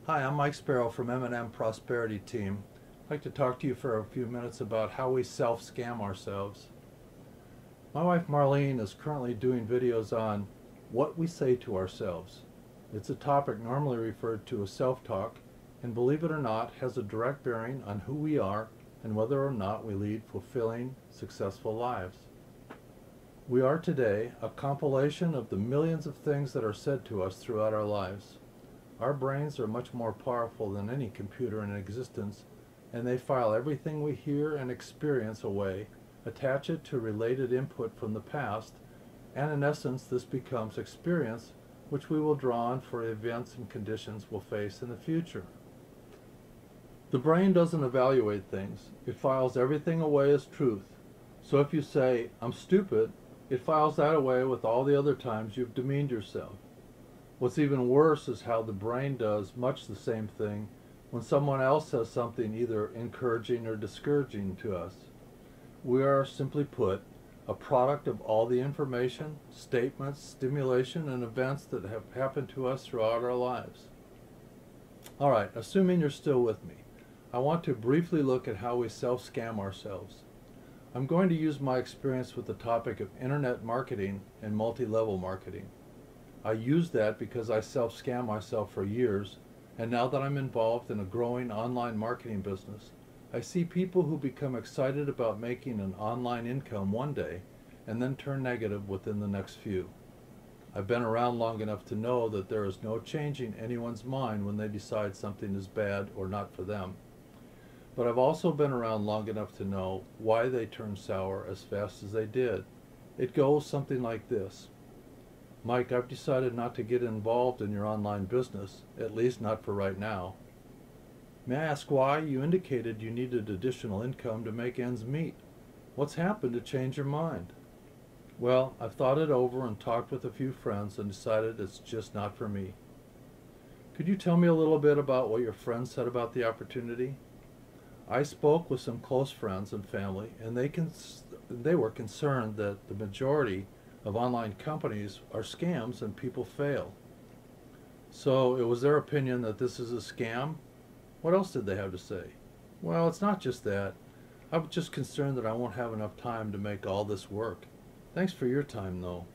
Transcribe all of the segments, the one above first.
Hi, I'm Mike Sparrow from M&M Prosperity Team. I'd like to talk to you for a few minutes about how we self-scam ourselves. My wife Marlene is currently doing videos on what we say to ourselves. It's a topic normally referred to as self-talk, and believe it or not, has a direct bearing on who we are and whether or not we lead fulfilling, successful lives. We are today a compilation of the millions of things that are said to us throughout our lives. Our brains are much more powerful than any computer in existence, and they file everything we hear and experience away, attach it to related input from the past, and in essence this becomes experience which we will draw on for events and conditions we'll face in the future. The brain doesn't evaluate things. It files everything away as truth. So if you say, "I'm stupid," it files that away with all the other times you've demeaned yourself. What's even worse is how the brain does much the same thing when someone else says something either encouraging or discouraging to us. We are, simply put, a product of all the information, statements, stimulation, and events that have happened to us throughout our lives. Alright, assuming you're still with me, I want to briefly look at how we self-scam ourselves. I'm going to use my experience with the topic of internet marketing and multi-level marketing. I use that because I self-scam myself for years, and now that I'm involved in a growing online marketing business, I see people who become excited about making an online income one day and then turn negative within the next few. I've been around long enough to know that there is no changing anyone's mind when they decide something is bad or not for them. But I've also been around long enough to know why they turned sour as fast as they did. It goes something like this. "Mike, I've decided not to get involved in your online business, at least not for right now." "May I ask why? You indicated you needed additional income to make ends meet. What's happened to change your mind?" "Well, I've thought it over and talked with a few friends and decided it's just not for me." "Could you tell me a little bit about what your friends said about the opportunity?" "I spoke with some close friends and family, and they were concerned that the majority of online companies are scams and people fail." "So it was their opinion that this is a scam? What else did they have to say?" "Well, it's not just that. I'm just concerned that I won't have enough time to make all this work. Thanks for your time, though."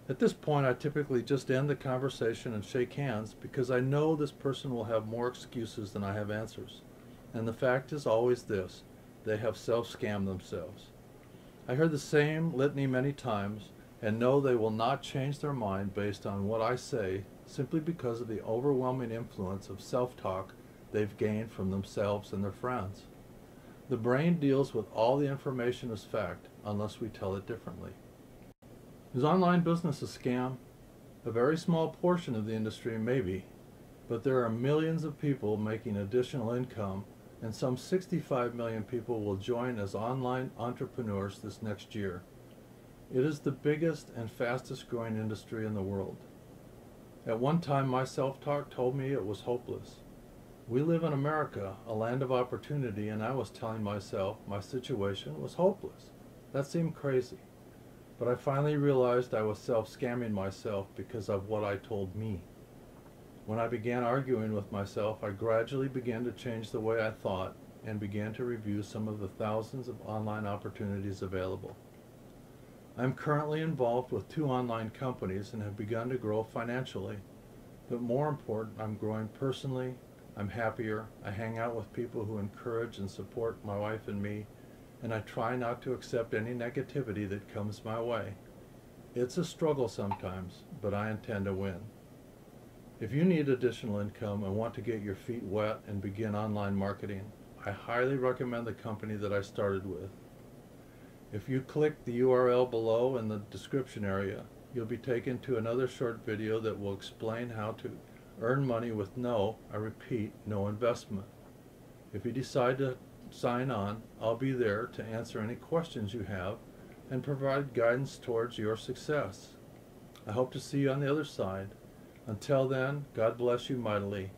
At this point, I typically just end the conversation and shake hands because I know this person will have more excuses than I have answers. And the fact is always this: they have self-scammed themselves. I heard the same litany many times and know they will not change their mind based on what I say simply because of the overwhelming influence of self-talk they've gained from themselves and their friends. The brain deals with all the information as fact unless we tell it differently. Is online business a scam? A very small portion of the industry maybe, but there are millions of people making additional income, and some 65 million people will join as online entrepreneurs this next year. It is the biggest and fastest growing industry in the world. At one time, my self-talk told me it was hopeless. We live in America, a land of opportunity, and I was telling myself my situation was hopeless. That seemed crazy. But I finally realized I was self-scamming myself because of what I told me. When I began arguing with myself, I gradually began to change the way I thought and began to review some of the thousands of online opportunities available. I am currently involved with 2 online companies and have begun to grow financially. But more important, I'm growing personally, I'm happier, I hang out with people who encourage and support my wife and me, and I try not to accept any negativity that comes my way. It's a struggle sometimes, but I intend to win. If you need additional income and want to get your feet wet and begin online marketing, I highly recommend the company that I started with. If you click the URL below in the description area, you'll be taken to another short video that will explain how to earn money with I repeat, no investment. If you decide to sign on, I'll be there to answer any questions you have and provide guidance towards your success. I hope to see you on the other side. Until then, God bless you mightily.